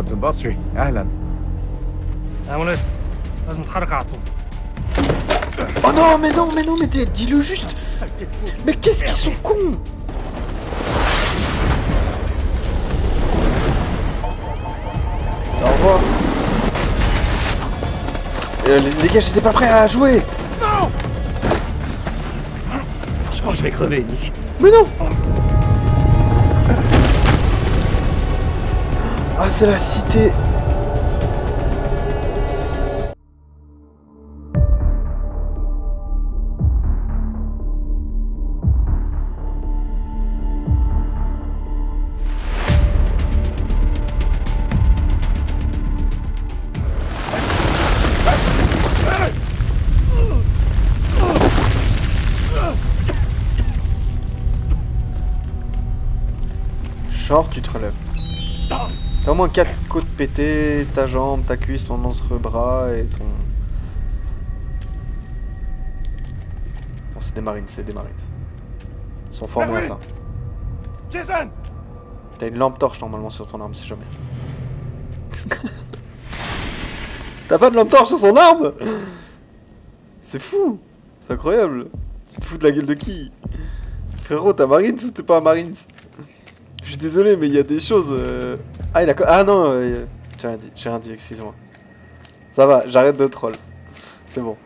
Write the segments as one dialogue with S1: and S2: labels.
S1: كابتن بصري اهلا.
S2: يا مناسب لازم نتحرك على طول.
S3: Oh non, mais non, mais non, mais dis-le juste. Mais qu'est-ce qu'ils sont cons. Au revoir. Les gars, j'étais pas prêt à jouer.
S2: Non.
S1: Je crois que je vais crever, Nick.
S3: Mais non. Ah, c'est la cité. Genre, tu te relèves. T'as au moins 4 côtes pétées, ta jambe, ta cuisse, ton entre-bras et ton... Bon, c'est des marines, c'est des marines. Ils sont formés à ça.
S1: Jason.
S3: T'as une lampe torche normalement sur ton arme, si jamais. T'as pas de lampe torche sur son arme? C'est fou. C'est incroyable. Tu te fous de la gueule de qui? Frérot, t'as marines ou t'es pas marines? Je suis désolé, mais il y a des choses... Ah, il a... Ah non, j'ai rien dit, excuse-moi. Ça va, j'arrête de troll. C'est bon.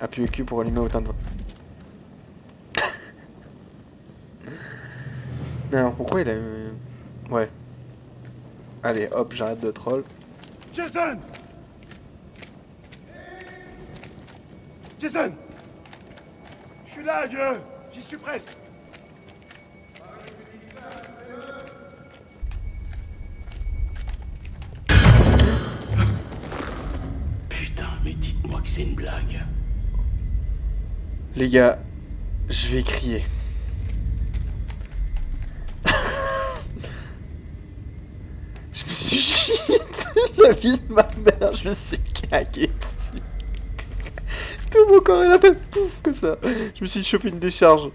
S3: Appuie le cul pour allumer autant de voix. Mais alors, pourquoi il a eu... Ouais. Allez, hop, j'arrête de troll.
S1: Jason. Jason. Je suis là, vieux. J'y suis presque.
S4: Putain, mais dites-moi que c'est une blague.
S3: Les gars, je vais crier. Je me suis chié la vie de ma mère, je me suis cagué dessus. Tout mon corps, il a fait pouf que ça. Je me suis chopé une décharge.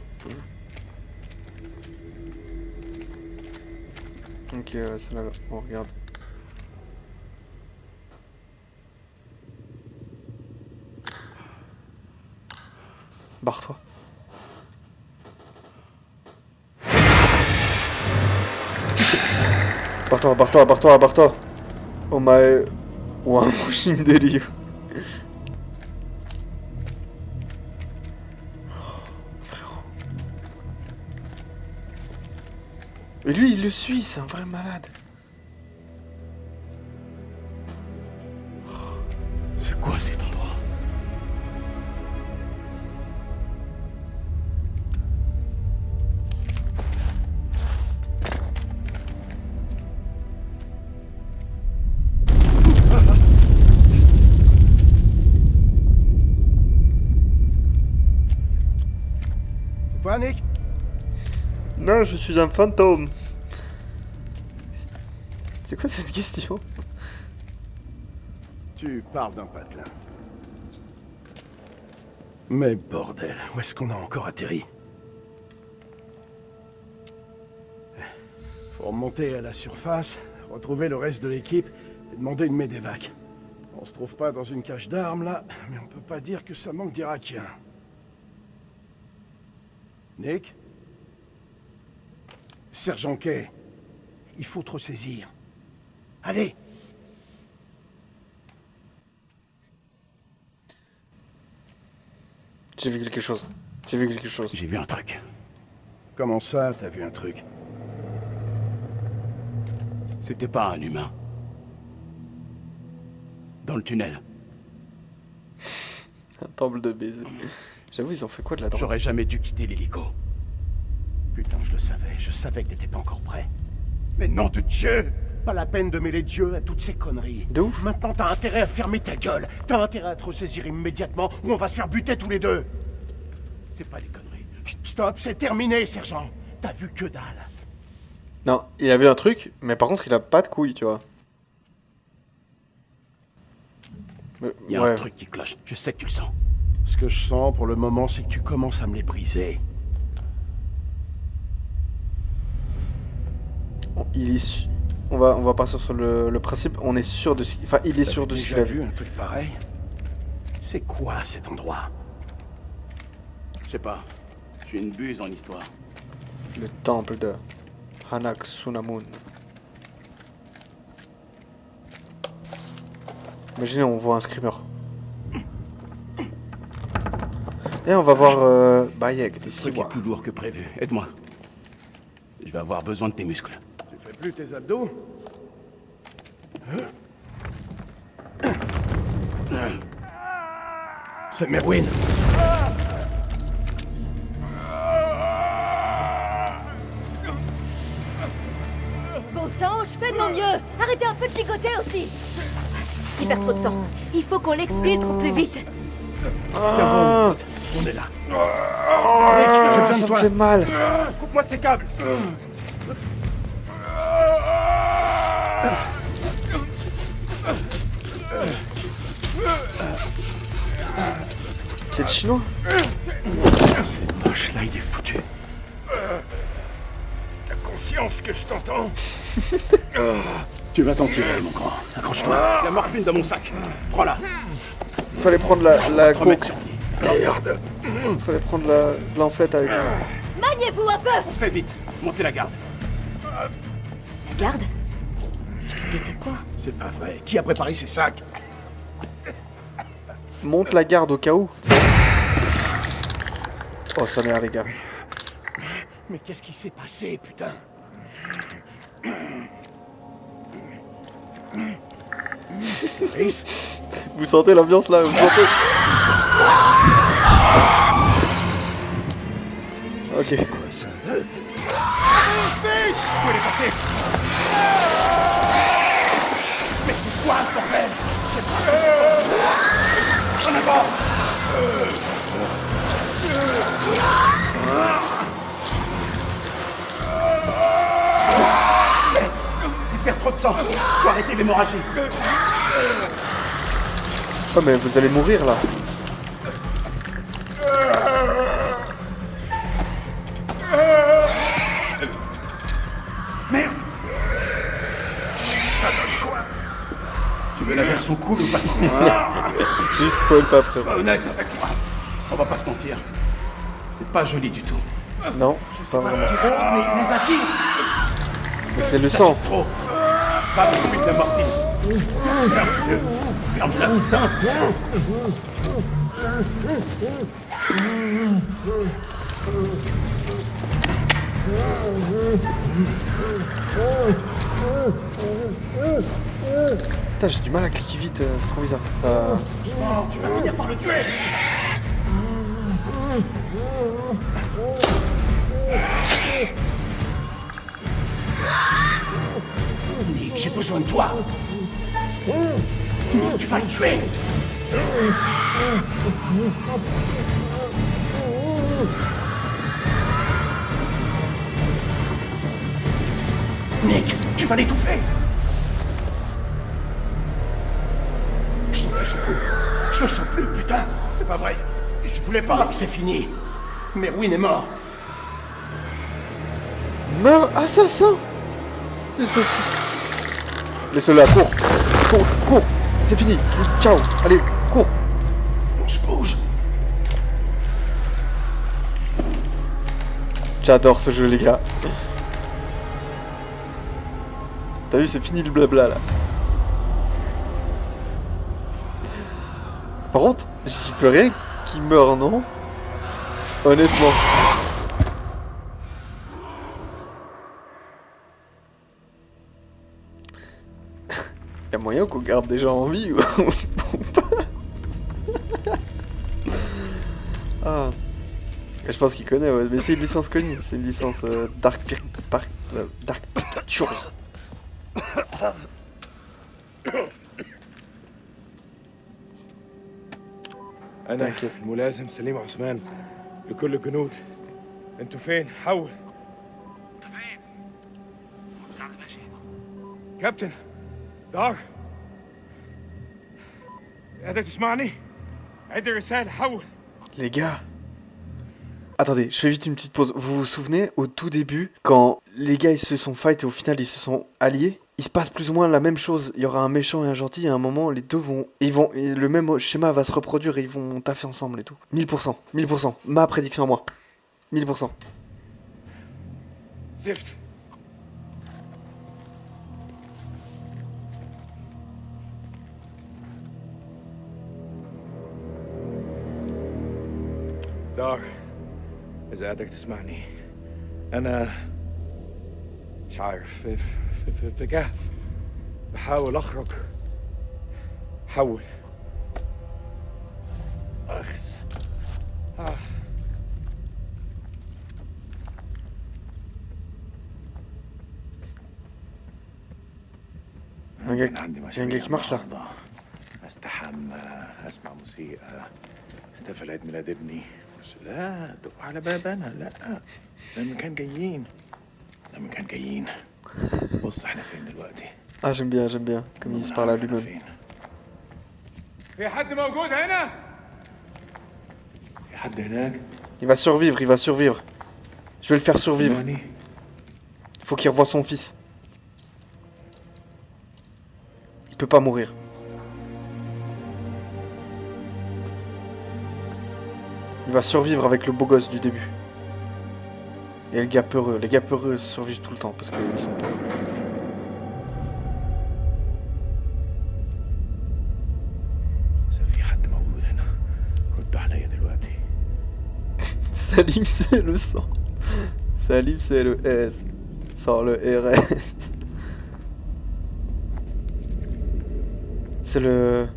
S3: Ok, c'est là, on regarde. Barre-toi. Barre-toi, barre-toi, barre-toi, barre-toi. Oh my... Wow, je me délire. Frérot. Et lui, il le suit, c'est un vrai malade.
S4: C'est quoi cet endroit?
S1: C'est toi, Nick?
S3: Non, je suis un fantôme. C'est quoi cette question?
S1: Tu parles d'un patelin. Mais bordel, où est-ce qu'on a encore atterri? Faut remonter à la surface, retrouver le reste de l'équipe et demander une médévac. On se trouve pas dans une cache d'armes là, mais on peut pas dire que ça manque d'Irakiens. Nick? Sergent Kay, il faut te ressaisir. Allez!
S3: J'ai vu quelque chose. J'ai vu quelque chose.
S4: J'ai vu un truc.
S1: Comment ça, t'as vu un truc?
S4: C'était pas un humain. Dans le tunnel.
S3: Un temple de baiser. J'avoue, ils ont fait quoi de la drogue?
S4: J'aurais jamais dû quitter l'hélico.
S1: Putain, je savais que t'étais pas encore prêt.
S4: Mais nom de Dieu!
S1: Pas la peine de mêler Dieu à toutes ces conneries.
S3: De ouf.
S1: Maintenant, t'as intérêt à fermer ta gueule. T'as intérêt à te ressaisir immédiatement ou on va se faire buter tous les deux.
S4: C'est pas des conneries.
S1: Stop, c'est terminé, sergent. T'as vu que dalle.
S3: Non, il a vu un truc, mais par contre, il a pas de couilles, tu vois.
S4: Il y a
S3: Ouais.
S4: un truc qui cloche. Je sais que tu le sens.
S1: Ce que je sens pour le moment, c'est que tu commences à me les briser.
S3: Il est... On va partir sur le principe. On est sûr de ce... Enfin, il est sûr de ce qu'il a vu.
S1: Un truc pareil? C'est quoi cet endroit?
S4: Je sais pas. Je suis une buse en histoire.
S3: Le temple de Hanak Sunamun. Imaginez, on voit un screamer. Et on va voir Bayek des
S4: Le truc est
S3: Siwa.
S4: plus lourd que prévu. Aide-moi. Je vais avoir besoin de tes muscles.
S1: Tu fais plus tes abdos? C'est Merwin.
S5: Bon sang, je fais de mon mieux. Arrêtez un peu de chicoter aussi. Il perd trop de sang. Il faut qu'on l'exfiltre au plus vite.
S1: Tiens bon, écoute, on est là. J'ai besoin de
S3: Ça me
S1: toi.
S3: fait mal.
S4: Coupe-moi ces câbles.
S3: C'est le chinois.
S1: C'est moche, là, il est foutu. T'as conscience que je t'entends? Tu vas t'en tirer, mon grand. Accroche-toi.
S4: La morphine dans mon sac. Prends-la.
S3: Fallait prendre la
S4: Remets
S3: coke.
S4: sur pied.
S1: Merde.
S3: Fallait prendre l'enfête avec.
S5: Maniez-vous un peu.
S4: Fais vite. Montez la garde.
S5: Garde. Guettez quoi?
S1: C'est pas vrai. Qui a préparé ces sacs?
S3: Monte la garde au cas où. Oh, ça merde, les gars.
S1: Mais qu'est-ce qui s'est passé, putain? Chris?
S3: Vous sentez l'ambiance là? Vous sentez? Ok.
S4: Où elle est passée? Mais c'est quoi ce bordel? En avant! Il perd trop de sang. Faut arrêter l'hémorragie.
S3: Oh, mais vous allez mourir là.
S4: Merde! Ça donne quoi? Tu veux la version cool ou pas cool?
S3: Juste spoil pas, frère.
S4: Sois honnête avec moi. On va pas se mentir. C'est pas joli du tout.
S3: Non, pas
S4: Parce
S3: vraiment.
S4: qu'ils rôdent, mais ils les attirent.
S3: Mais c'est le
S4: Ça
S3: sang.
S4: tue trop. Pas beaucoup de morphine. Ferme-le. Ferme-la, putain.
S3: Putain, j'ai du mal à cliquer vite, c'est trop bizarre. Ça.
S4: Tu vas finir par le tuer. Nick, j'ai besoin de toi. Tu vas le tuer. Nick, tu vas l'étouffer. Je sens plus. Je le sens plus, putain. C'est pas vrai. Je voulais pas. Nick, c'est fini. Merwin est mort.
S3: Meurs, assassin! Laisse-le là, cours! Cours, cours! C'est fini! Ciao! Allez, cours!
S4: On se bouge.
S3: J'adore ce jeu, les gars. T'as vu, c'est fini le blabla là. Par contre, j'y peux rien qu'il meure, non? Honnêtement. Y'a moyen qu'on garde des gens en vie ou pas? Ah. Je pense qu'il connaît, ouais. Mais c'est une licence connue. C'est une licence Dark Pictures.
S6: أنا
S3: T'inquiète.
S6: الملازم سليم عثمان لكل الجنود. أنتوا فين؟ حول.
S2: انت فين؟ بتاع ده ماشي.
S6: كابتن دار قادر تسمعني؟ عندي رسالة حول.
S3: Les gars. Attendez, je fais vite une petite pause. Vous vous souvenez, au tout début, quand les gars ils se sont fight et au final ils se sont alliés, il se passe plus ou moins la même chose. Il y aura un méchant et un gentil, et à un moment, les deux vont... et le même schéma va se reproduire et ils vont taffer ensemble et tout. 1000%, 1000%. Ma prédiction à moi. 1000%.
S6: زفت. دار، إذا قادرك تسمعني، أنا مش عارف في كهف بحاول أخرج. حول. أخس.
S3: Un gars,
S6: عندي
S3: il y a un
S6: مشاريع
S3: gars qui marche là.
S6: النهاردة. استحمى، اسمع موسيقى، احتفل عيد ميلاد ابني. بس لا دقوا على باب انا، لا لما كان جايين، لما كان جايين. بص احنا فين دلوقتي؟
S3: Ah, j'aime bien, comme il se parle à lui-même.
S6: فين؟ في حد موجود هنا؟ في حد هناك؟
S3: Il va survivre, il va survivre. Je vais le faire survivre.
S6: سمعني؟
S3: Il faut qu'il revoie son fils. Il peut pas mourir. Il va survivre avec le beau gosse du début. Et le gars peureux. Les gars peureux survivent tout le temps parce qu'ils sont peureux.
S6: في حد موجود هنا؟ رد عليا دلوقتي.
S3: Salim, c'est le sang. Salim, c'est le S. Sans le RS. C'est le...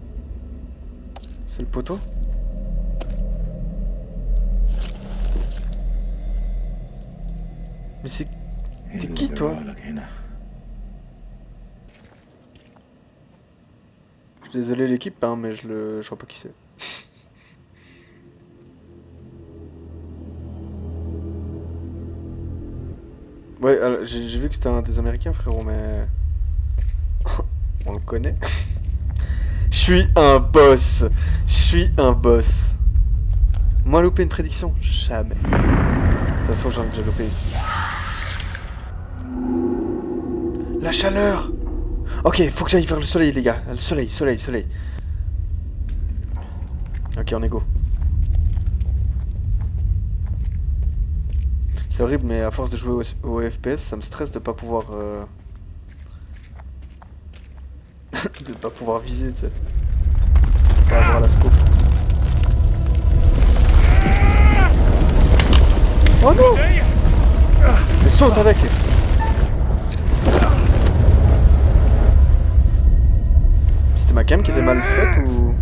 S3: C'est le poteau? Mais c'est... T'es qui, toi? Je suis désolé l'équipe, hein, mais je vois pas qui c'est. Ouais, alors, j'ai vu que c'était un des Américains, frérot, mais... On le connaît. Je suis un boss. Je suis un boss. Moi, louper une prédiction? Jamais. Ça se trouve, j'en ai déjà loupé. La chaleur. Ok, faut que j'aille vers le soleil, les gars. Le soleil, soleil, soleil. Ok, on est go. C'est horrible, mais à force de jouer au FPS, ça me stresse de pas pouvoir... de pas pouvoir viser, tu sais. Pas avoir la scope. Oh non! Mais saute avec! C'était ma cam qui était mal faite ou...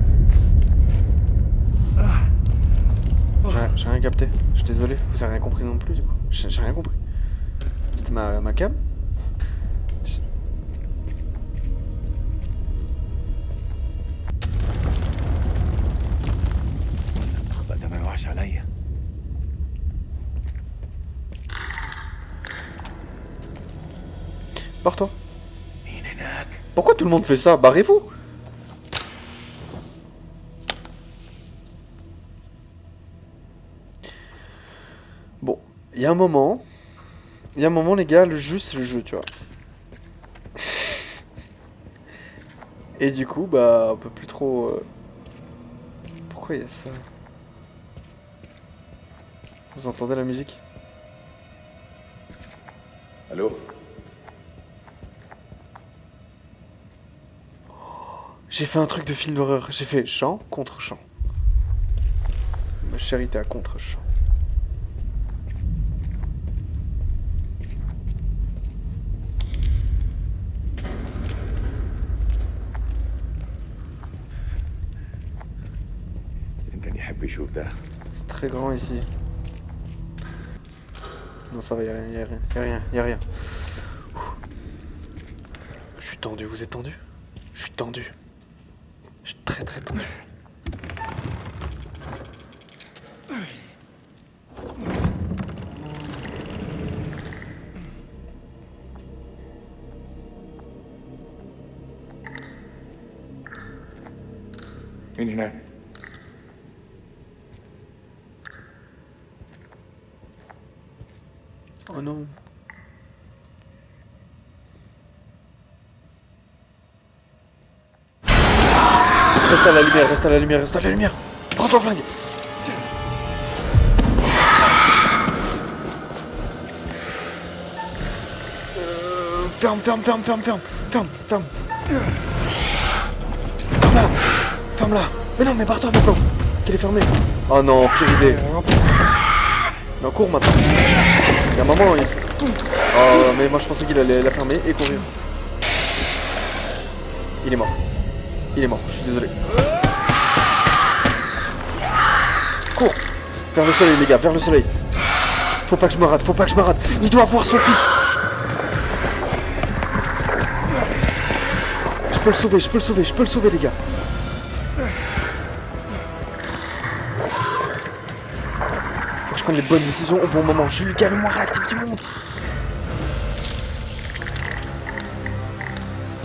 S3: J'ai rien capté, je suis désolé, vous avez rien compris non plus du coup. J'ai rien compris. C'était ma cam?
S6: ده ما يوحش عليا.
S3: Barre-toi.
S6: مين هناك؟
S3: Pourquoi tout le monde fait ça? Barrez-vous! Bon, il y a un moment, les gars, le jeu c'est le jeu, tu vois. Et du coup, bah, on peut plus trop... Pourquoi il y a ça? Vous entendez la musique?
S6: الو.
S3: J'ai fait un truc de film d'horreur. J'ai fait chant contre chant. Ma chérie était à contre-champ.
S6: زين كان يحب يشوف ده.
S3: C'est très grand ici. Non, ça va, y'a rien, y'a rien, y'a rien. Je suis tendu, vous êtes tendu? Je suis tendu. Je suis très très tendu.
S6: مين هناك؟
S3: Oh non. Reste à la lumière, reste à la lumière, reste à la lumière. Prends ton flingue. Ferme. Ferme-la. Mais non, mais barre-toi maintenant. Qu'elle est fermée. Oh non, pire idée. Non, cours maintenant. Il y a un moment, il... Oh, mais moi je pensais qu'il allait la fermer et courir. Il est mort. Il est mort, je suis désolé. Cours. Vers le soleil, les gars, vers le soleil. Faut pas que je me rate, faut pas que je me rate. Il doit voir son fils. Je peux le sauver, les gars. Faut que je prenne les bonnes décisions au bon moment. Je suis le gars le moins réactif du monde.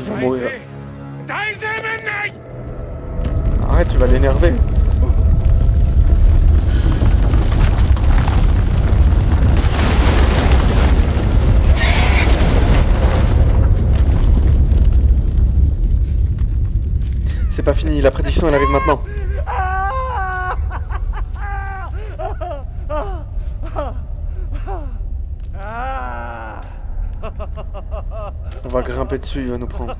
S3: Il va mourir. Arrête, tu vas l'énerver. C'est pas fini, la prédiction elle arrive maintenant. On va grimper dessus, il va nous prendre.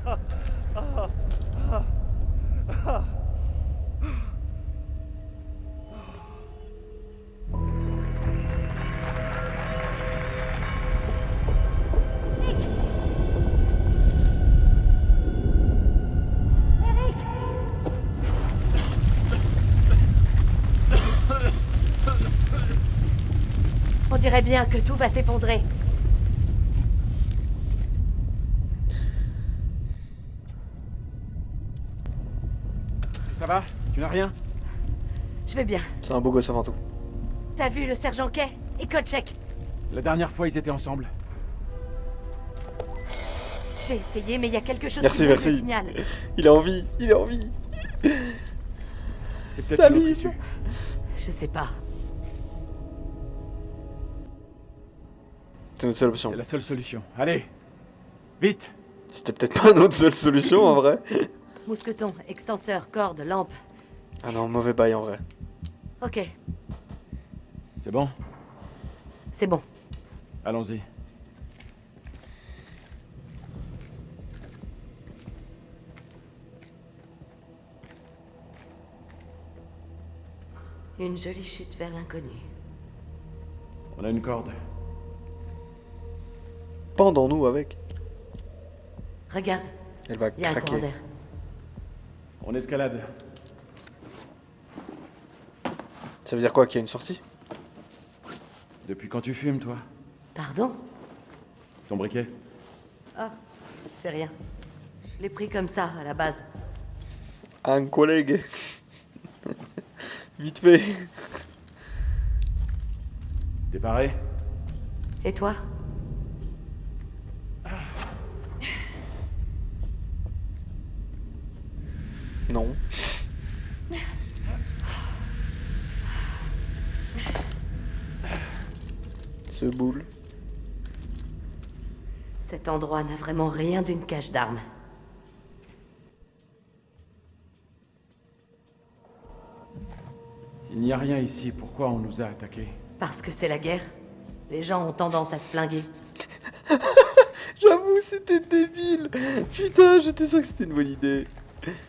S5: On dirait bien que tout va s'effondrer.
S7: Est-ce que ça va? Tu n'as rien?
S5: Je vais bien.
S3: C'est un beau gosse avant tout.
S5: T'as vu le sergent Kay et Kotchek?
S7: La dernière fois, ils étaient ensemble.
S5: J'ai essayé, mais il y a quelque chose
S3: Merci,
S5: qui me
S3: merci.
S5: signale.
S3: Il est en vie, il est en vie.
S7: C'est peut-être une autre issue.
S5: Je sais pas.
S3: C'est notre seule option.
S7: C'est la seule solution. Allez, vite.
S3: C'était peut-être pas notre seule solution en vrai.
S5: Mousqueton, extenseur, corde, lampe.
S3: Ah non, mauvais bail en vrai.
S5: Ok,
S7: C'est bon?
S5: c'est bon.
S7: Allons-y.
S5: Une jolie chute vers l'inconnu.
S7: On a une corde.
S3: Pendons-nous avec.
S5: Regarde,
S3: Elle va
S5: il y a un courant
S3: craquer.
S5: d'air.
S7: On escalade.
S3: Ça veut dire quoi, qu'il y a une sortie?
S7: Depuis quand tu fumes, toi?
S5: Pardon?
S7: Ton briquet?
S5: Ah, c'est rien. Je l'ai pris comme ça, à la base.
S3: Un collègue. Vite fait.
S7: T'es paré?
S5: Et toi?
S3: Non. Ce boule.
S5: Cet endroit n'a vraiment rien d'une cache d'armes.
S7: S'il n'y a rien ici, pourquoi on nous a attaqués?
S5: Parce que c'est la guerre. Les gens ont tendance à se flinguer.
S3: J'avoue, c'était débile. Putain, j'étais sûr que c'était une bonne idée.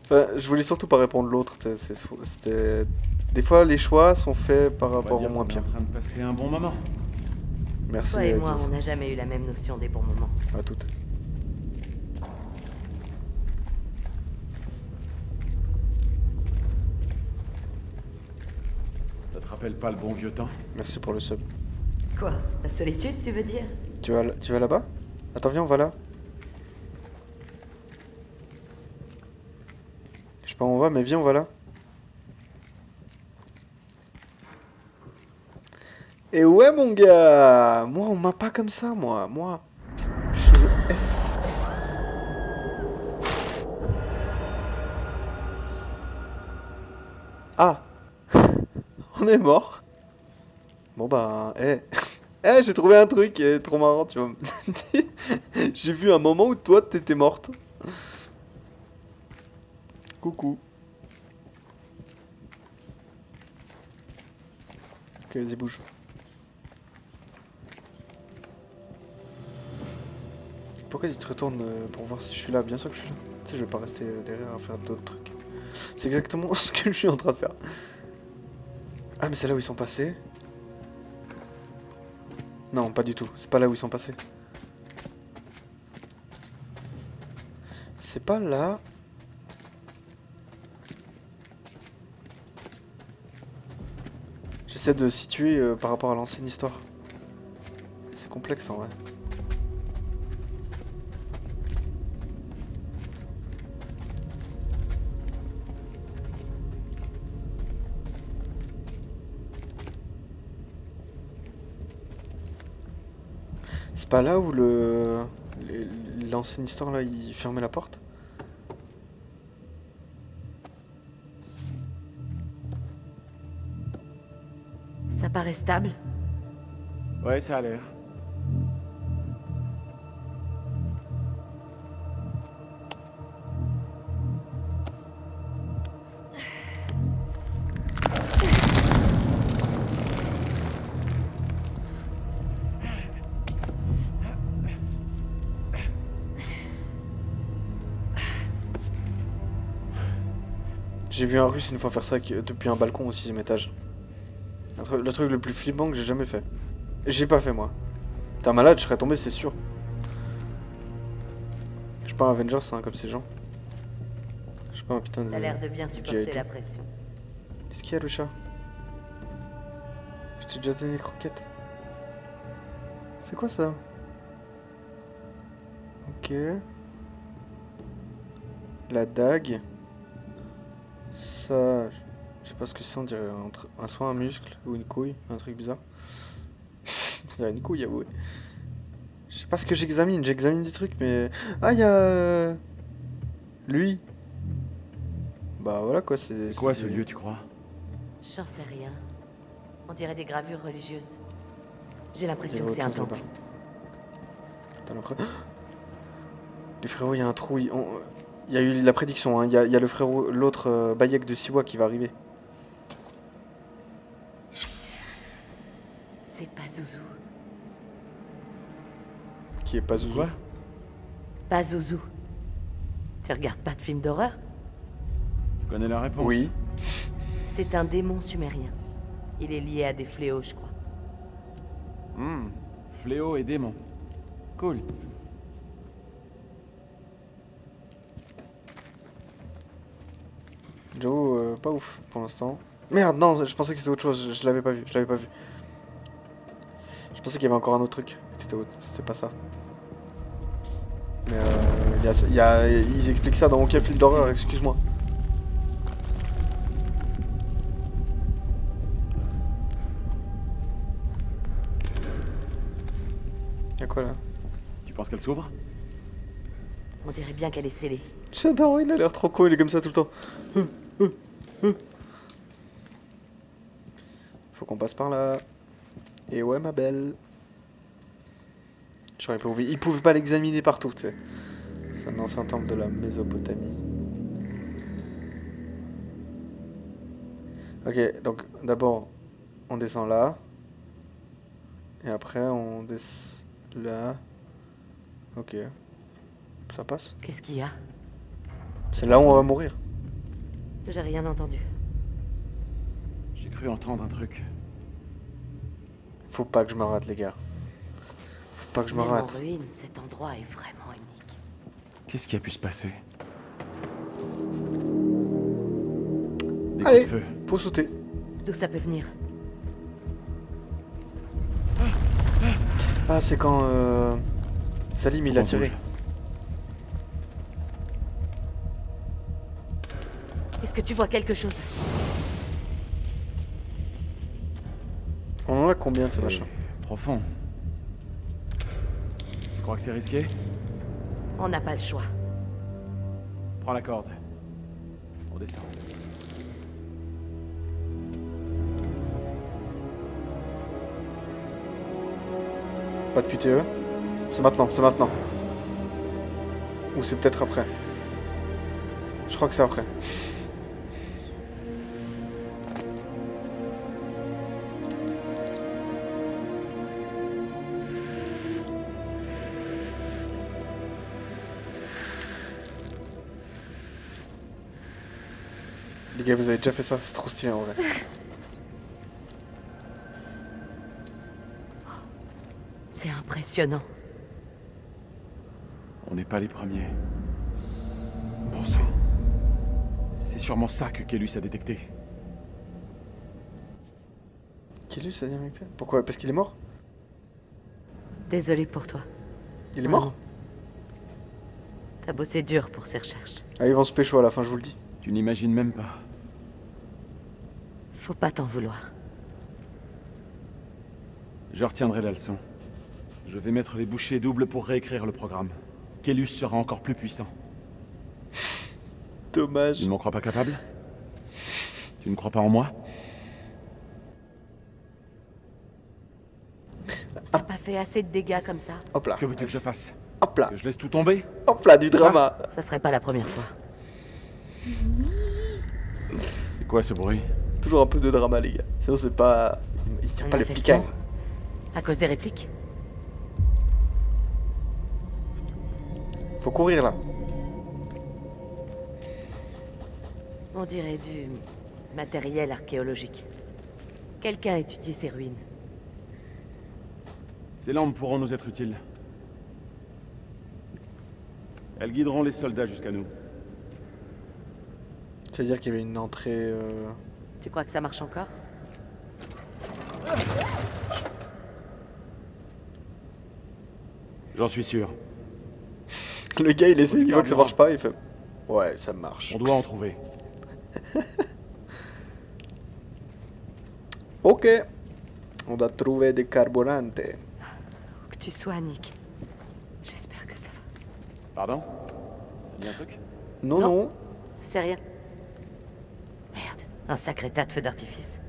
S3: Enfin, je voulais surtout pas répondre l'autre. C'était... Des fois, les choix sont faits par
S7: On va
S3: rapport
S7: dire
S3: au moins
S7: qu'on est
S3: pire.
S7: en train de passer un bon moment.
S3: Merci
S5: Toi et moi,
S3: Atis.
S5: on n'a jamais eu la même notion des bons moments.
S3: À toutes.
S7: Ça te rappelle pas le bon vieux temps?
S3: Merci pour le sub.
S5: Quoi? La solitude, tu veux dire?
S3: Tu vas là-bas? Attends, viens, on va là. Je sais pas où on va, mais viens, on va là. Et ouais, mon gars! Moi, on m'a pas comme ça, moi. Moi, je suis le S. Ah! On est mort. Bon bah, j'ai trouvé un truc trop marrant, tu vois. J'ai vu un moment où toi t'étais morte. Coucou. Ok, vas-y, bouge. Pourquoi tu te retournes pour voir si je suis là? Bien sûr que je suis là. Tu sais, je vais pas rester derrière à faire d'autres trucs. C'est exactement ce que je suis en train de faire. Ah, mais c'est là où ils sont passés. Non, pas du tout. C'est pas là où ils sont passés. C'est pas là. J'essaie de situer par rapport à l'ancienne histoire. C'est complexe en vrai. C'est pas là où l'ancienne histoire là, il fermait la porte?
S8: Ça paraît stable.
S7: Ouais, ça a l'air.
S3: J'ai vu un russe une fois faire ça depuis un balcon au 6ème étage. Le truc le plus flippant que j'ai jamais fait. Et j'ai pas fait moi. T'es un malade, je serais tombé, c'est sûr. Je suis pas un Avengers hein, comme ces gens. Je suis pas un putain de...
S8: T'as l'air de bien supporter
S3: été.
S8: la pression.
S3: Qu'est-ce qu'il y a le chat? Je t'ai déjà donné des croquettes. C'est quoi ça? Ok. La dague. Ça... Je sais pas ce que c'est, on dirait soit un muscle ou une couille, un truc bizarre. On dirait une couille, avoué. Je sais pas ce que j'examine des trucs, mais... Ah, il y a... Lui. Bah voilà quoi, c'est...
S7: C'est quoi ce lieu, tu crois?
S8: J'en sais rien. On dirait des gravures religieuses. J'ai l'impression
S3: Il y
S8: que
S3: a
S8: c'est un
S3: autre chose
S8: temple.
S3: là-bas. T'as l'impression... Les frérots, il y a un trou. Il y a eu la prédiction, hein. Il y a le frérot, l'autre Bayek de Siwa qui va arriver.
S8: C'est pas Zouzou.
S3: Qui est pas Zouzou.
S7: Quoi?
S8: Pas Zouzou. Tu regardes pas de films d'horreur?
S7: Tu connais la réponse?
S3: Oui.
S8: C'est un démon sumérien. Il est lié à des fléaux, je crois.
S7: Fléau et démon. Cool.
S3: J'avoue, pas ouf pour l'instant. Merde, non, je pensais que c'était autre chose. Je l'avais pas vu. Je pensais qu'il y avait encore un autre truc. C'était pas ça. Mais ils expliquent ça dans aucun film d'horreur, excuse-moi. Y'a quoi là?
S7: Tu penses qu'elle s'ouvre?
S8: On dirait bien qu'elle est scellée.
S3: J'adore, il a l'air trop con, il est comme ça tout le temps. Faut qu'on passe par là. Et ouais, ma belle. J'aurais pas oublié. Ils pouvaient pas l'examiner partout, tu sais. C'est un ancien temple de la Mésopotamie. Ok, donc d'abord, on descend là. Et après, on descend là. Ok. Ça passe.
S8: Qu'est-ce qu'il y a?
S3: C'est là où on va mourir.
S8: J'ai rien entendu.
S7: J'ai cru entendre un truc.
S3: Faut pas que je me rate, les gars. Faut pas que je me
S8: Même
S3: rate.
S8: en ruine, cet endroit est vraiment unique.
S7: Qu'est-ce qui a pu se passer? Des
S3: Allez,
S7: coups de feu.
S3: faut sauter.
S8: D'où ça peut venir?
S3: Ah, c'est quand Salim il a tiré.
S8: Est-ce que tu vois quelque chose?
S3: On en a combien de ces machins?
S7: Profond. Tu crois que c'est risqué?
S8: On n'a pas le choix.
S7: Prends la corde. On descend.
S3: Pas de QTE. C'est maintenant, c'est maintenant. Ou c'est peut-être après. Je crois que c'est après. gars, vous avez déjà fait ça, c'est trop stylé en vrai.
S8: C'est impressionnant.
S7: On n'est pas les premiers. Bon sang. C'est sûrement ça que Kellus a détecté.
S3: Kellus a dit pourquoi? Parce qu'il est mort?
S8: Désolé pour toi.
S3: Il est mort?
S8: T'as bossé dur pour ces recherches.
S3: Ah, ils vont se pécho à la fin, je vous le dis.
S7: Tu n'imagines même pas.
S8: Faut pas t'en vouloir.
S7: Je retiendrai la leçon. Je vais mettre les bouchées doubles pour réécrire le programme. Kellus sera encore plus puissant.
S3: Dommage.
S7: Tu ne m'en crois pas capable? Tu ne crois pas en moi?
S8: T'as pas fait assez de dégâts comme ça.
S3: Hop là.
S7: Que veux-tu que je fasse?
S3: Hop là.
S7: Que je laisse tout tomber?
S3: Hop là, du
S7: C'est ça?
S3: drama.
S8: Ça serait pas la première fois.
S7: C'est quoi ce bruit?
S3: Toujours un peu de drama, les gars. Sinon, c'est pas. Il tient
S8: Un
S3: pas le
S8: affaissement
S3: picaille.
S8: à cause des répliques.
S3: Faut courir là.
S8: On dirait du matériel archéologique. Quelqu'un a étudié ces ruines.
S7: Ces lampes pourront nous être utiles. Elles guideront les soldats jusqu'à nous.
S3: C'est-à-dire qu'il y avait une entrée.
S8: Tu crois que ça marche encore?
S7: J'en suis sûr.
S3: Le gars, il essaie, il voit que ça
S7: Carburant.
S3: marche pas, il fait. Ouais, ça marche.
S7: On doit en trouver.
S3: Ok. On doit trouver des carburantes.
S8: Où que tu sois, Nick. J'espère que ça va.
S7: Pardon? Il y a un truc?
S3: Non,
S8: Non.
S3: non.
S8: C'est rien. Merde, un sacré tas de feux d'artifice.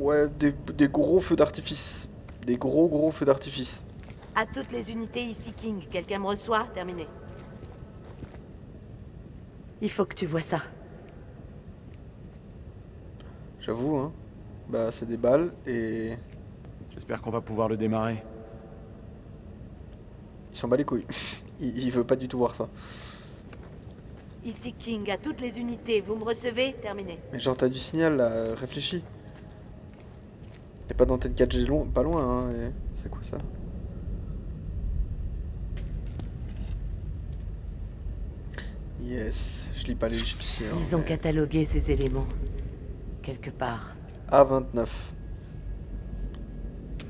S3: Ouais, des gros feux d'artifice. Des gros feux d'artifice.
S8: À toutes les unités ici, King. Quelqu'un me reçoit? Terminé. Il faut que tu vois ça.
S3: J'avoue, hein. Bah, c'est des balles et.
S7: J'espère qu'on va pouvoir le démarrer.
S3: Il s'en bat les couilles. il veut pas du tout voir ça.
S8: Ici, King. À toutes les unités. Vous me recevez? Terminé.
S3: Mais genre, t'as du signal là, réfléchis. Y'a pas d'antenne 4G pas loin, hein. Et... C'est quoi ça? Yes, je lis pas l'égyptien.
S8: Ils ont
S3: mais-
S8: catalogué ces éléments. Quelque part.
S3: A29.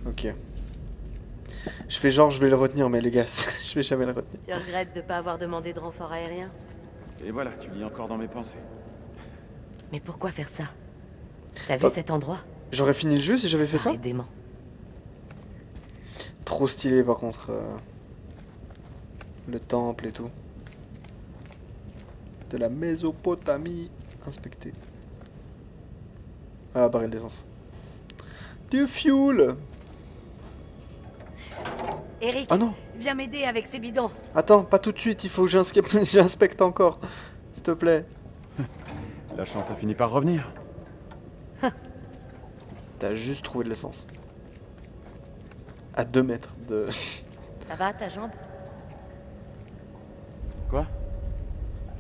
S3: Ok. Je fais genre, je vais le retenir, mais les gars, je vais jamais le retenir.
S8: Tu regrettes de pas avoir demandé de renfort aérien?
S7: Et voilà, tu lis encore dans mes pensées.
S8: Mais pourquoi faire ça? T'as vu
S3: Bah,
S8: cet endroit?
S3: J'aurais fini le jeu si j'avais fait ça?
S8: paraît dément.
S3: Trop stylé par contre. Le temple et tout. De la Mésopotamie inspectée. Ah, baril d'essence. Du fuel!
S8: Eric,
S3: Ah non!
S8: viens m'aider avec ces bidons.
S3: Attends, pas tout de suite, il faut que j'inspecte encore. S'il te plaît.
S7: La chance a fini par revenir.
S3: T'as juste trouvé de l'essence. À 2 mètres de...
S8: Ça va, ta jambe?
S7: Quoi?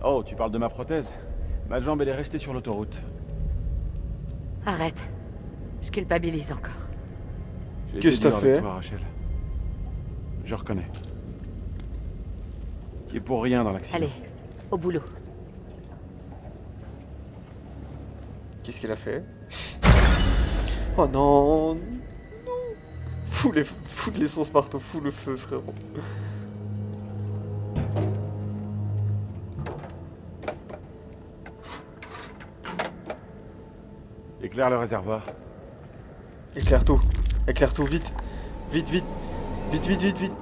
S7: Oh, tu parles de ma prothèse? Ma jambe, elle est restée sur l'autoroute.
S8: Arrête. Je culpabilise encore.
S7: J'ai
S3: Qu'est-ce
S7: été
S3: que
S7: dur
S3: t'as
S7: avec
S3: fait?
S7: toi, Rachel. Je reconnais. Tu es pour rien dans l'accident.
S8: Allez, au boulot.
S3: Qu'est-ce qu'elle a fait? Oh non! Non! Fous de l'essence partout, fous le feu, frérot.
S7: Éclaire le réservoir.
S3: Éclaire tout, vite! Vite, vite! Vite, vite, vite, vite!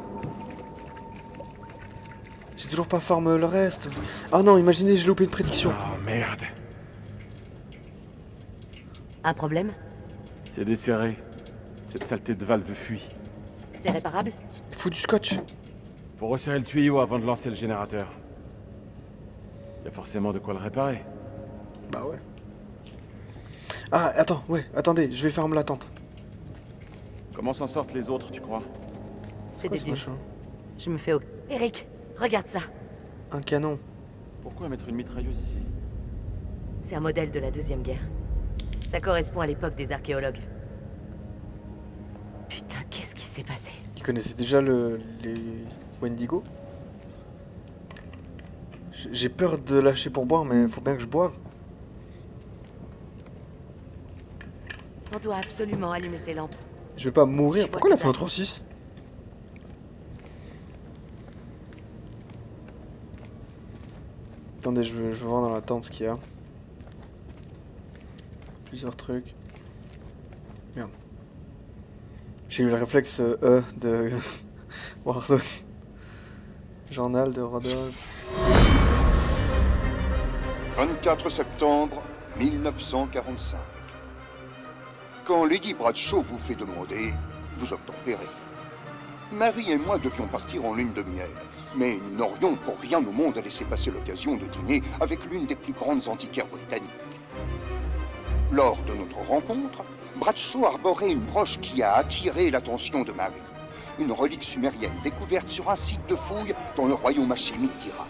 S3: J'ai toujours pas farm le reste. Ah non, imaginez, j'ai loupé une prédiction.
S7: Oh merde.
S8: Un problème?
S7: C'est desserré. Cette saleté de valve fuit.
S8: C'est réparable?
S3: Fous du scotch.
S7: Faut resserrer le tuyau avant de lancer le générateur. Y a forcément de quoi le réparer.
S3: Bah ouais. Ah, attends, ouais, attendez, je vais fermer la tente.
S7: Comment s'en sortent les autres, tu crois?
S8: C'est
S3: Quoi,
S8: des
S3: ce
S8: dieux.
S3: machin?
S8: Je me fais au... Eric, regarde ça.
S3: Un canon.
S7: Pourquoi mettre une mitrailleuse ici?
S8: C'est un modèle de la Deuxième Guerre. Ça correspond à l'époque des archéologues. Putain, qu'est-ce qui s'est passé?
S3: Ils connaissaient déjà les Wendigo? J'ai peur de lâcher pour boire, mais faut bien que je boive.
S8: On doit absolument allumer ces lampes.
S3: Je vais pas mourir.
S8: Je
S3: Pourquoi
S8: vois
S3: il a fait un
S8: que dalle.
S3: 36? Attendez, je veux voir dans la tente ce qu'il y a. Plusieurs trucs. Merde. J'ai eu le réflexe de Warzone. Journal de Rodolphe.
S9: 24 septembre 1945. Quand Lady Bradshaw vous fait demander, vous obtempérez. Marie et moi devions partir en lune de miel, mais nous n'aurions pour rien au monde laissé passer l'occasion de dîner avec l'une des plus grandes antiquaires britanniques. Lors de notre rencontre, Bradshaw arborait une broche qui a attiré l'attention de Marie. Une relique sumérienne découverte sur un site de fouilles dans le royaume hachémite d'Irak.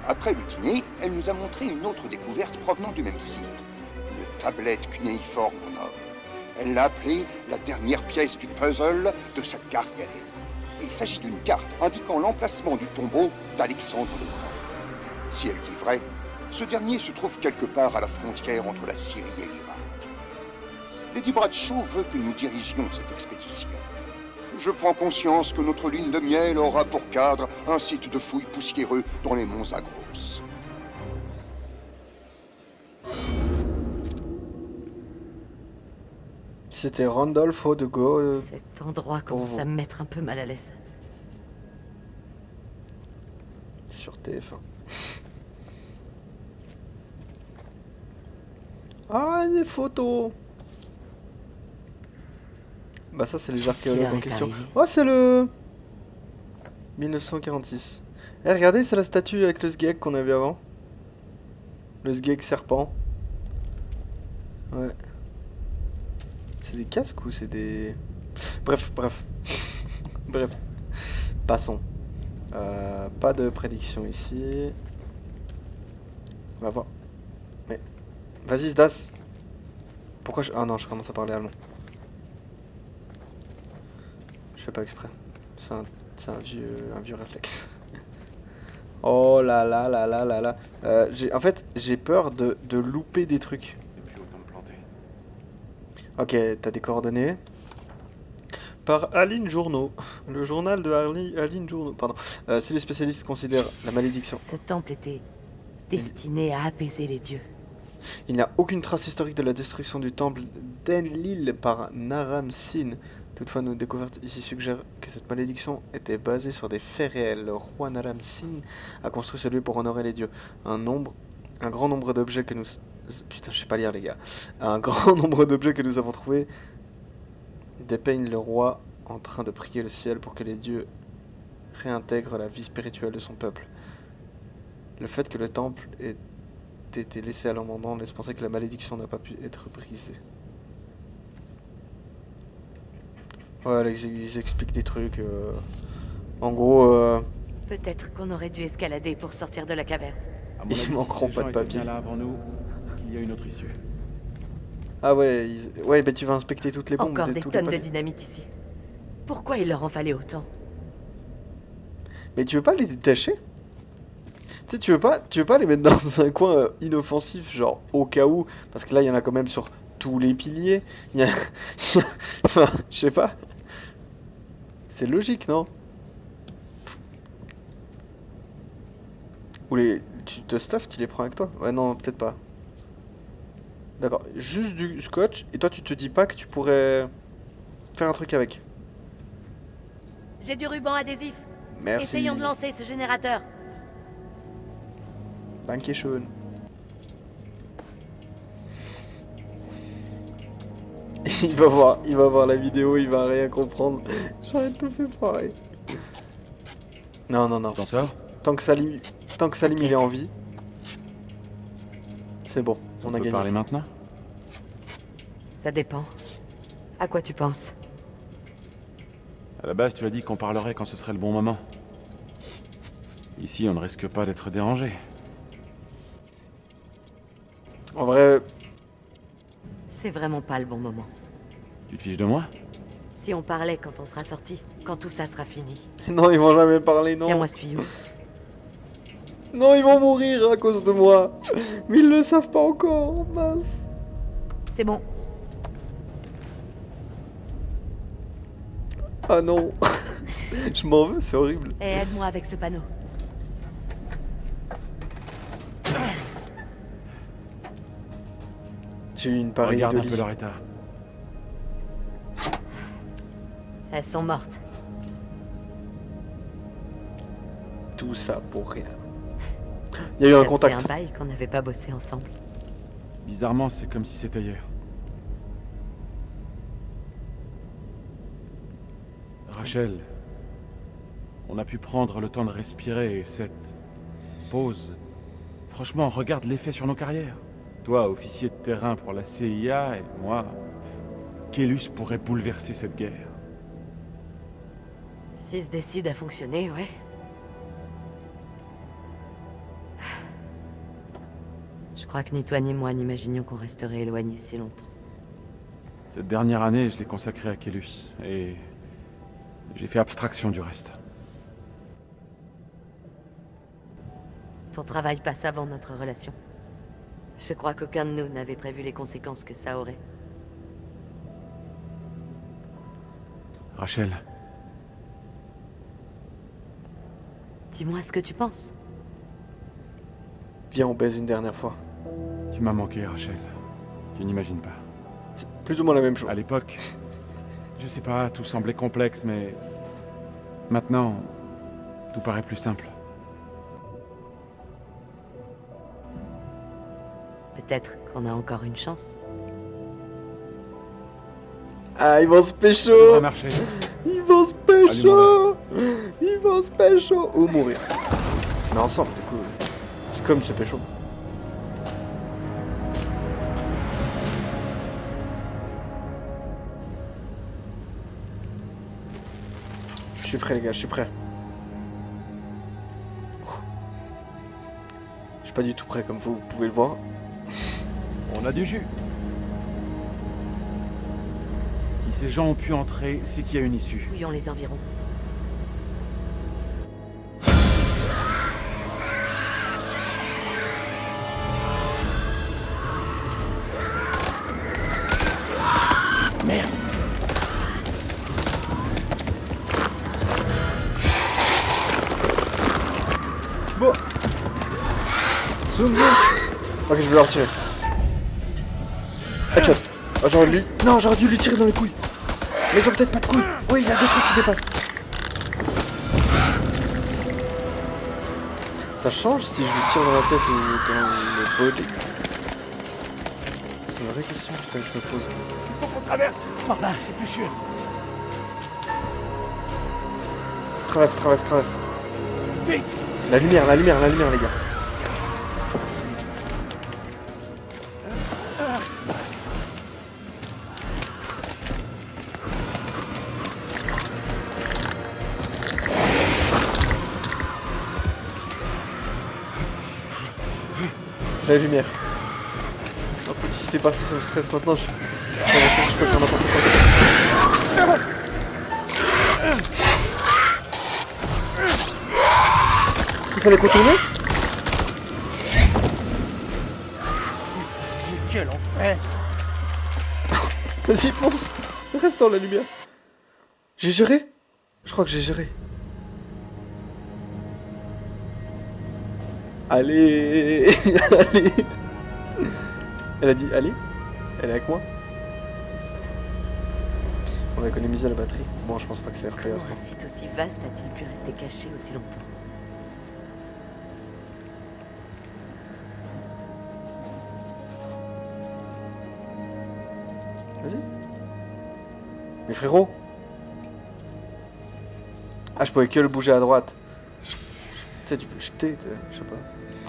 S9: Après le dîner, elle nous a montré une autre découverte provenant du même site. Une tablette cunéiforme en or. Elle l'a appelée la dernière pièce du puzzle de sa cargaison. Il s'agit d'une carte indiquant l'emplacement du tombeau d'Alexandre le Grand. Si elle dit vrai, ce dernier se trouve quelque part à la frontière entre la Syrie et l'Irak. Lady Bradshaw veut que nous dirigions cette expédition. Je prends conscience que notre lune de miel aura pour cadre un site de fouilles poussiéreux dans les monts Zagros.
S3: C'était Randolph Odego.
S8: Cet endroit commence à me mettre un peu mal à l'aise.
S3: Sur TF1. Ah, des photos. Bah ça c'est les
S8: Qu'est-ce qui
S3: archéologues
S8: leur
S3: en
S8: est
S3: question.
S8: arrivé?
S3: Oh c'est le 1946. Eh regardez, c'est la statue avec le sgeg qu'on a vu avant. Le sgeg serpent. Ouais. C'est des casques ou c'est des... Bref. Bref. Passons. Pas de prédiction ici. On va voir. Mais... Vas-y Sdas. Pourquoi je... Ah non, je commence à parler allemand. Je fais pas exprès. C'est un vieux réflexe. Oh là là là là là là. En fait, j'ai peur de louper des trucs. Ok, t'as des coordonnées. Par Aline Journaux. Le journal de Aline Journaux. Pardon. Si les spécialistes considèrent la malédiction.
S8: Ce temple était destiné à apaiser les dieux.
S3: Il n'y a aucune trace historique de la destruction du temple d'Enlil par Naram Sin. Toutefois, nos découvertes ici suggèrent que cette malédiction était basée sur des faits réels. Le roi Naram Sin a construit ce lieu pour honorer les dieux. Un grand nombre d'objets que nous... Putain, je sais pas lire les gars. Un grand nombre d'objets que nous avons trouvés dépeignent le roi en train de prier le ciel pour que les dieux réintègrent la vie spirituelle de son peuple. Le fait que le temple ait été laissé à l'abandon laisse penser que la malédiction n'a pas pu être brisée. Ouais, ils expliquent des trucs. En gros,
S8: Peut-être qu'on aurait dû escalader pour sortir de la caverne.
S7: À mon
S3: Ils
S7: avis,
S3: manqueront
S7: si
S3: pas
S7: ces
S3: de
S7: gens étaient
S3: papier.
S7: bien là avant nous, c'est qu'il y a une autre issue.
S3: ah ouais, ouais, bah tu vas inspecter toutes les bombes.
S8: Encore des
S3: tous les
S8: tonnes de
S3: papiers.
S8: dynamite ici. Pourquoi il leur en fallait autant?
S3: Mais tu veux pas les détacher? Tu sais, tu veux pas les mettre dans un coin inoffensif, genre au cas où, parce que là il y en a quand même sur tous les piliers. Il y a, enfin, je sais pas. C'est logique, non? Ou les, tu te stuff, tu les prends avec toi? Ouais, non, peut-être pas. D'accord, juste du scotch, et toi tu te dis pas que tu pourrais faire un truc avec?
S5: J'ai du ruban adhésif.
S3: Merci.
S5: Essayons de lancer ce générateur.
S3: Dankeschön. Il va voir la vidéo, il va rien comprendre. J'aurais tout fait pareil. Non.
S7: T'en sors?
S3: Tant que Salim il est en vie, c'est bon, on a
S7: peut
S3: gagné.
S7: parler maintenant?
S8: Ça dépend. À quoi tu penses?
S7: À la base, tu as dit qu'on parlerait quand ce serait le bon moment. Ici, on ne risque pas d'être dérangé.
S3: En vrai...
S8: C'est vraiment pas le bon moment.
S7: Tu te fiches de moi?
S8: Si on parlait quand on sera sorti, quand tout ça sera fini.
S3: Non, ils vont jamais parler, non.
S8: Tiens-moi ce tuyau.
S3: Non, ils vont mourir à cause de moi. Mais ils le savent pas encore, mince.
S8: C'est bon.
S3: Ah non. Je m'en veux, c'est horrible.
S8: Et aide-moi avec ce panneau.
S3: J'ai eu une pareille
S7: Regarde
S3: de
S7: un peu
S3: lit.
S7: leur état.
S8: Elles sont mortes.
S3: Tout ça pour rien. Il y a eu un contact.
S8: C'est un bail qu'on n'avait pas bossé ensemble.
S7: Bizarrement, c'est comme si c'était hier. Rachel, on a pu prendre le temps de respirer et cette pause. Franchement, regarde l'effet sur nos carrières. Toi, officier de terrain pour la CIA, et moi, Kélus pourrait bouleverser cette guerre.
S8: Si se décide à fonctionner, ouais. Je crois que ni toi ni moi n'imaginions qu'on resterait éloignés si longtemps.
S7: Cette dernière année, je l'ai consacrée à Kélus, et j'ai fait abstraction du reste.
S8: Ton travail passe avant notre relation. Je crois qu'aucun de nous n'avait prévu les conséquences que ça aurait.
S7: Rachel,
S8: Dis-moi ce que tu penses.
S3: Viens, on baise une dernière fois.
S7: tu m'as manqué, Rachel. Tu n'imagines pas.
S3: C'est plus ou moins la même chose.
S7: À l'époque, je sais pas, tout semblait complexe, mais maintenant, tout paraît plus simple.
S8: Peut-être qu'on a encore une chance.
S3: Ah, ils vont se pécho.
S7: Ça devrait marcher.
S3: Ils vont se pécho. Ils vont se pécho. Ou mourir. Mais ensemble, du coup. C'est comme se pécho. Je suis prêt, les gars, je suis prêt. Je suis pas du tout prêt, comme vous pouvez le voir.
S7: On a du jus. Si ces gens ont pu entrer, c'est qu'il y a une issue.
S8: Fouillons les environs.
S4: Merde.
S3: Bon. Zoom, zoom. Ok, je vais leur tirer. Headshot. Oh, j'aurais dû... Non, j'aurais dû lui tirer dans les couilles. Mais ils ont peut-être pas de couilles. Oui, il y a deux trucs qui dépassent. Ça change si je lui tire dans la tête ou dans le body. C'est une vraie question, putain, que je me pose.
S4: Faut qu'on traverse. Par là, c'est plus sûr.
S3: Traverse, traverse, traverse.
S4: Vite.
S3: La lumière, la lumière, la lumière, les gars. La lumière. Oh petit, c'était parti, ça me stresse maintenant. Je peux faire n'importe quoi. Il fallait contourner?
S4: Quel enfer.
S3: Vas-y, fonce. Reste dans la lumière. J'ai géré? Je crois que j'ai géré. Allez. Allez. Elle a dit allez. Elle est avec moi. On va économiser la batterie. Bon, je pense pas que c'est RP à ce
S8: Comment
S3: moment.
S8: un site aussi vaste a-t-il pu rester caché aussi longtemps?
S3: Vas-y. Mais frérot. Ah, je pouvais que le bouger à droite. Tu sais, tu peux jeter, je sais pas.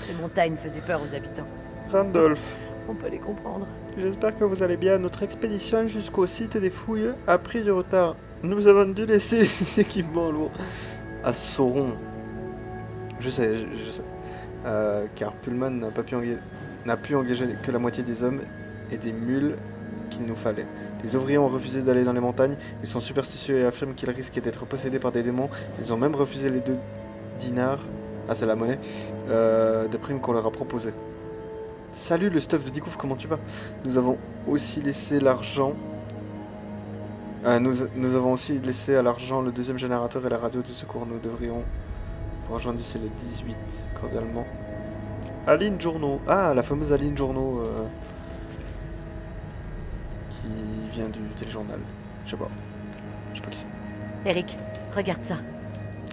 S8: Ces montagnes faisaient peur aux habitants.
S10: Randolph,
S8: On peut les comprendre.
S10: j'espère que vous allez bien. Notre expédition jusqu'au site des fouilles a pris du retard. Nous avons dû laisser les équipements lourds
S3: À Sauron. Je sais, je sais. Car Pullman n'a pas pu n'a pu engager que la moitié des hommes et des mules qu'il nous fallait. Les ouvriers ont refusé d'aller dans les montagnes, ils sont superstitieux et affirment qu'ils risquent d'être possédés par des démons. Ils ont même refusé les 2 dinars, ah c'est la monnaie, de primes qu'on leur a proposées. Salut le stuff de Dikouf, comment tu vas? Nous avons aussi laissé l'argent... nous avons aussi laissé à l'argent le 2e générateur et la radio de secours. Nous devrions vous rejoindre d'ici le 18, cordialement. Aline Journaux. Ah, la fameuse Aline Journaux qui vient du téléjournal. Je sais pas qui c'est.
S8: Eric, regarde ça.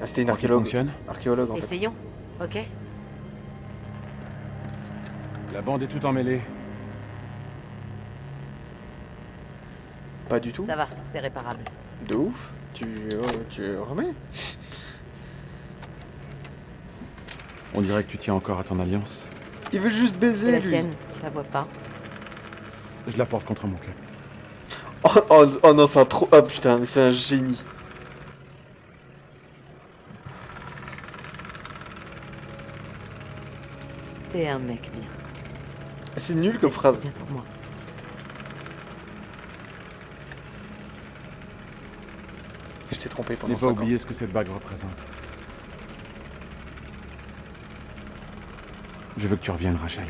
S3: Ah, c'était une archéologue.
S7: Fonctionne.
S3: Archéologue en fait.
S8: Essayons, ok?
S7: La bande est tout emmêlée.
S3: Pas du tout.
S8: Ça va, c'est réparable.
S3: De ouf. Tu remets.
S7: On dirait que tu tiens encore à ton alliance.
S3: Il veut juste
S8: C'est
S3: baiser
S8: la
S3: lui.
S8: tienne, je la vois pas.
S7: Je la porte contre mon cœur.
S3: Oh non, c'est un trop... Oh putain, mais c'est un génie.
S8: T'es un mec bien.
S3: C'est nul comme phrase.
S8: Bien pour moi.
S3: Je t'ai trompé pendant
S7: N'aie pas
S3: 5 ans.
S7: oublié ce que cette bague représente. Je veux que tu reviennes, Rachel.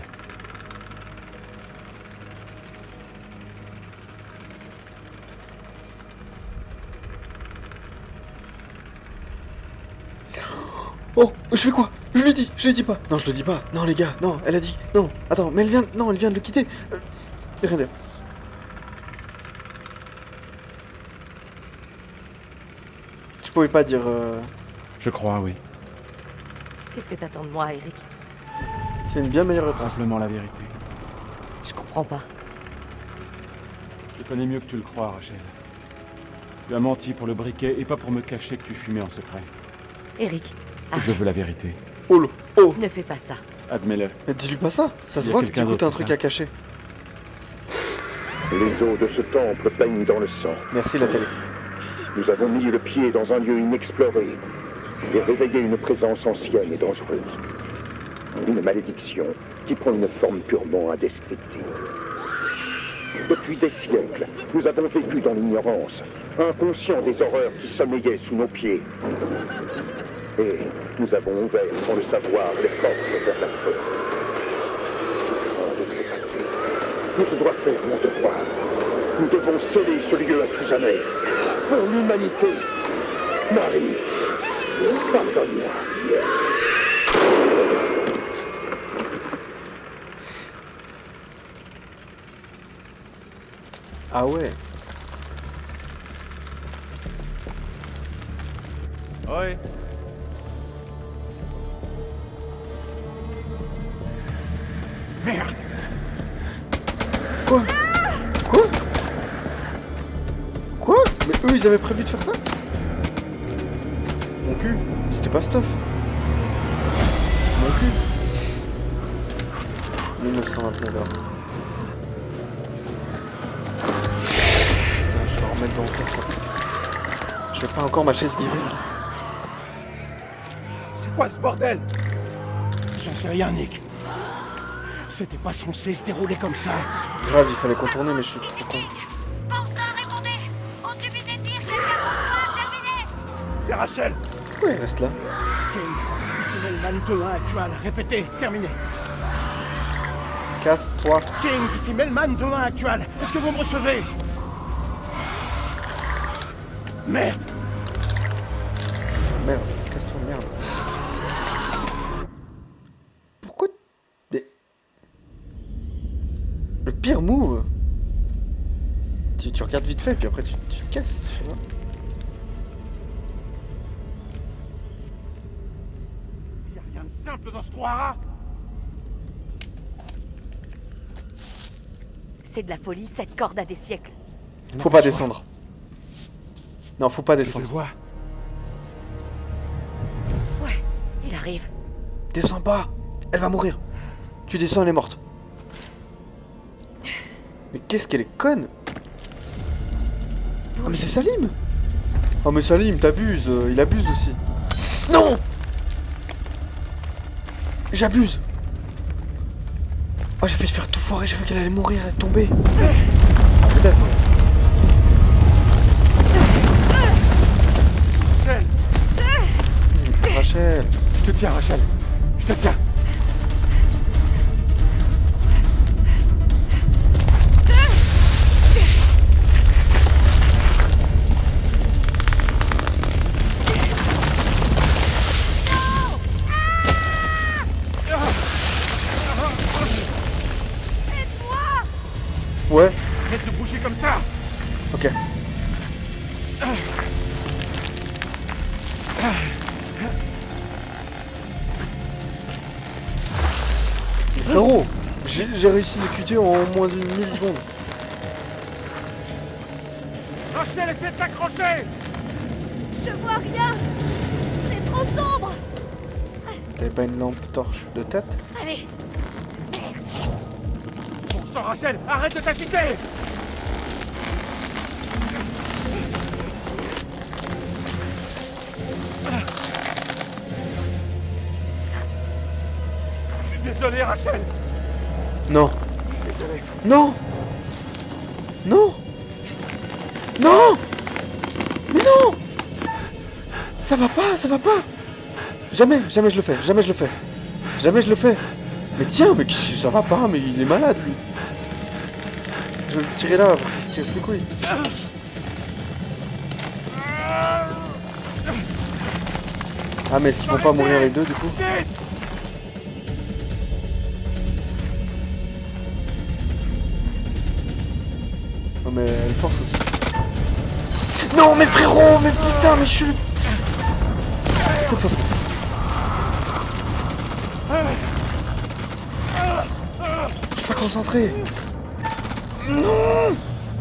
S3: Oh, je fais quoi? Je lui dis pas. Non, je le dis pas. Non, les gars, non, elle a dit. Non, attends, mais elle vient de le quitter. Rien dire. Je pouvais pas dire.
S7: Je crois, oui.
S8: Qu'est-ce que t'attends de moi, Eric?
S3: C'est une bien meilleure réponse.
S7: Simplement la vérité.
S8: Je comprends pas.
S7: Je te connais mieux que tu le crois, Rachel. Tu as menti pour le briquet et pas pour me cacher que tu fumais en secret.
S8: Eric,
S7: Je
S8: arrête.
S7: veux la vérité.
S3: Oh là. Oh.
S8: Ne fais pas ça.
S7: Admets-le.
S3: Mais dis-lui pas ça. Ça se
S7: Il y a
S3: voit que
S7: quelqu'un
S3: tu écoutes un
S7: d'autre,
S3: truc
S7: c'est ça
S3: à cacher.
S9: Les eaux de ce temple baignent dans le sang.
S3: Merci la télé.
S9: Nous avons mis le pied dans un lieu inexploré et réveillé une présence ancienne et dangereuse. Une malédiction qui prend une forme purement indescriptible. Depuis des siècles, nous avons vécu dans l'ignorance, inconscients des horreurs qui sommeillaient sous nos pieds. Et nous avons ouvert, sans le savoir, les portes vers la peur. Je crains de trépasser, mais je dois faire mon devoir. Nous devons sceller ce lieu à tout jamais. Pour l'humanité. Marie, pardonne-moi.
S3: Ah ouais.
S7: Ouais.
S1: Merde!
S3: Quoi? Quoi? Mais eux ils avaient prévu de faire ça? Mon cul, c'était pas stuff. Mon cul. 1929 heures. Putain, je vais en remettre dans le place là parce que je vais pas encore ma chaise guidée.
S1: C'est quoi ce bordel? J'en sais rien, Nick. C'était pas censé se dérouler comme ça.
S3: Grave, il fallait contourner mais je suis trop con.
S1: C'est Rachel.
S3: Pourquoi il reste là?
S1: King, ici Melman 2-1 actual. Répétez, terminé.
S3: Casse-toi.
S1: King, ici Melman 2-1 actual. Est-ce que vous me recevez? Merde.
S3: Merde, casse-toi, merde. Pourquoi... Mais... Le pire move... Tu regardes vite fait, puis après tu te casses, je sais pas.
S1: Y a rien de simple dans ce trou à rats.
S8: C'est de la folie, cette corde a des siècles.
S3: Faut pas descendre. Non, faut pas
S7: Je le
S3: descendre.
S7: vois.
S8: Ouais, il arrive.
S3: Descends pas. Elle va mourir. Tu descends, elle est morte. Mais qu'est-ce qu'elle est conne. Oh mais c'est Salim. Oh mais Salim, t'abuses. Il abuse aussi. Non. J'abuse. Oh, j'ai failli faire tout foirer, j'ai cru qu'elle allait mourir et tomber. Peut-être.
S7: Rachel.
S3: Rachel.
S7: Je te tiens, Rachel. Je te tiens.
S3: Ouais.
S7: Arrête de bouger comme ça.
S3: Ok. Frérot, j'ai réussi de cuter en moins d'une milliseconde.
S7: Rachel, essaie de t'accrocher.
S5: Je vois rien. C'est trop sombre.
S3: T'avais pas une lampe torche de tête?
S5: Allez.
S7: Bon sang, Rachel, arrête de t'agiter. Je suis désolé, Rachel.
S3: Non.
S7: Je suis désolé.
S3: Non. Non. Non. Mais non. Ça va pas, ça va pas. Jamais je le fais, jamais je le fais. Jamais je le fais. Mais tiens, mais ça va pas, mais il est malade lui. Je vais le tirer là, pour qu'il se casse les couilles. Ah mais est-ce qu'ils vont pas mourir les deux du coup? Oh mais elle force aussi. Non mais frérot, mais putain, mais je suis... Cette fois-ci. Je suis pas concentré. Non.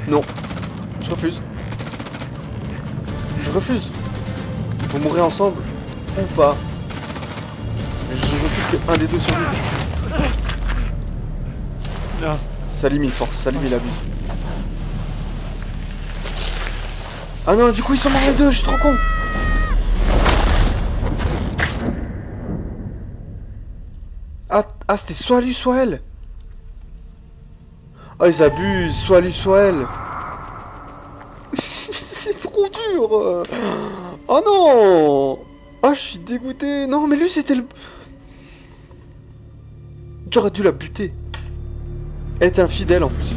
S3: Non. Je refuse. Je refuse. Vous mourrez ensemble ou pas. Mais je refuse que un des deux survive.
S7: Non.
S3: Salim il force, Salim il abuse. Ah non, du coup ils sont morts les deux, je suis trop con. Ah c'était soit lui, soit elle. Ah ils abusent, soit lui, soit elle. C'est trop dur. Oh non. Ah je suis dégoûté. Non mais lui c'était le... J'aurais dû la buter. Elle était infidèle en plus.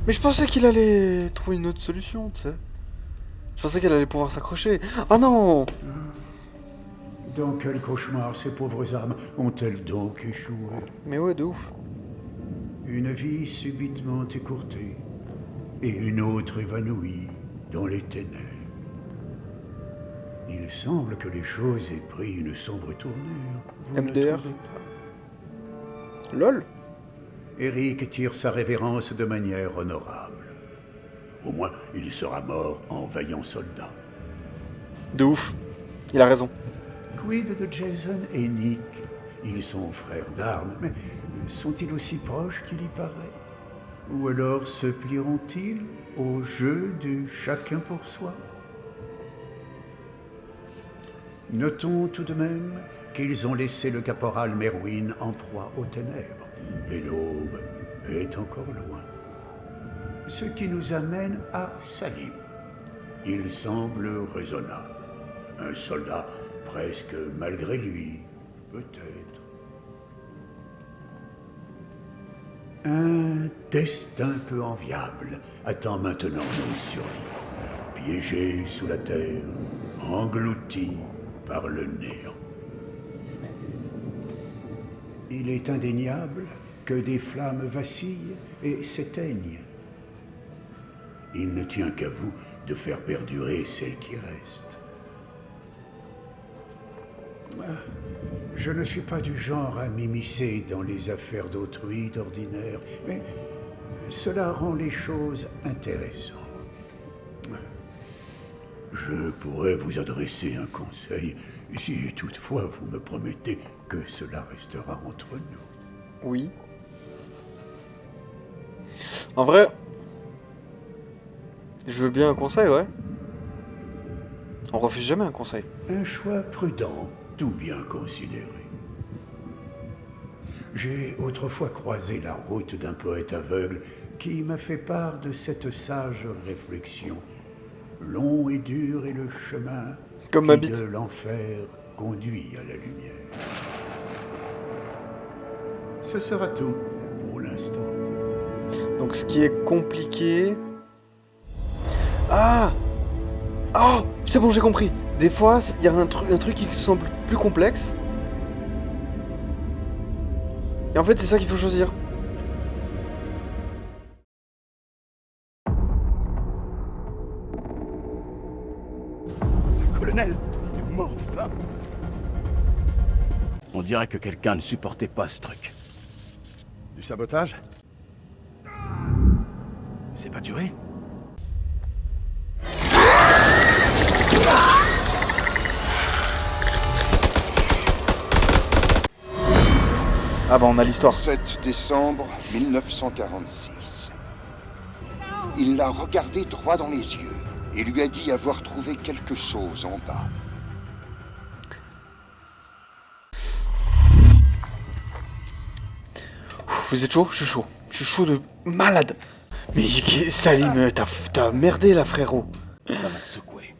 S3: Mais je pensais qu'il allait trouver une autre solution, tu sais. Je pensais qu'elle allait pouvoir s'accrocher. Ah non.
S4: Dans quel cauchemar ces pauvres âmes ont-elles donc échoué?
S3: Mais ouais, de ouf.
S4: Une vie subitement écourtée, et une autre évanouie dans les ténèbres. Il semble que les choses aient pris une sombre tournure. Vous ne
S3: MDR.
S4: trouvez pas?
S3: LOL.
S4: Eric tire sa révérence de manière honorable. Au moins, il sera mort en vaillant soldat.
S3: De ouf. Il a raison.
S4: Quid de Jason et Nick? Ils sont frères d'armes, mais sont-ils aussi proches qu'il y paraît? Ou alors se plieront-ils au jeu du chacun pour soi? Notons tout de même qu'ils ont laissé le caporal Merwin en proie aux ténèbres, et l'aube est encore loin. Ce qui nous amène à Salim. Il semble raisonnable. Un soldat presque malgré lui, peut-être. Un destin peu enviable attend maintenant nos survivants, piégés sous la terre, engloutis par le néant. Il est indéniable que des flammes vacillent et s'éteignent. Il ne tient qu'à vous de faire perdurer celles qui restent. Je ne suis pas du genre à m'immiscer dans les affaires d'autrui d'ordinaire, mais cela rend les choses intéressantes. Je pourrais vous adresser un conseil, si toutefois vous me promettez que cela restera entre nous.
S3: Oui. En vrai, je veux bien un conseil, ouais. On refuse jamais un conseil.
S4: Un choix prudent, tout bien considéré. J'ai autrefois croisé la route d'un poète aveugle qui m'a fait part de cette sage réflexion. Long et dur est le chemin
S3: Comme ma
S4: qui
S3: bite.
S4: de l'enfer conduit à la lumière. Ce sera tout pour l'instant.
S3: Donc ce qui est compliqué... Ah! Oh! C'est bon, j'ai compris. Des fois, il y a un truc qui semble plus complexe. Et en fait, c'est ça qu'il faut choisir.
S1: Le colonel est mort, putain.
S11: On dirait que quelqu'un ne supportait pas ce truc.
S1: Du sabotage?
S11: C'est pas duré?
S3: Ah bah on a l'histoire.
S9: 7 décembre 1946. Il l'a regardé droit dans les yeux et lui a dit avoir trouvé quelque chose en bas.
S3: Vous êtes chaud? Je suis chaud. Je suis chaud de malade. Mais Salim, t'as merdé là, frérot.
S11: Ça m'a secoué.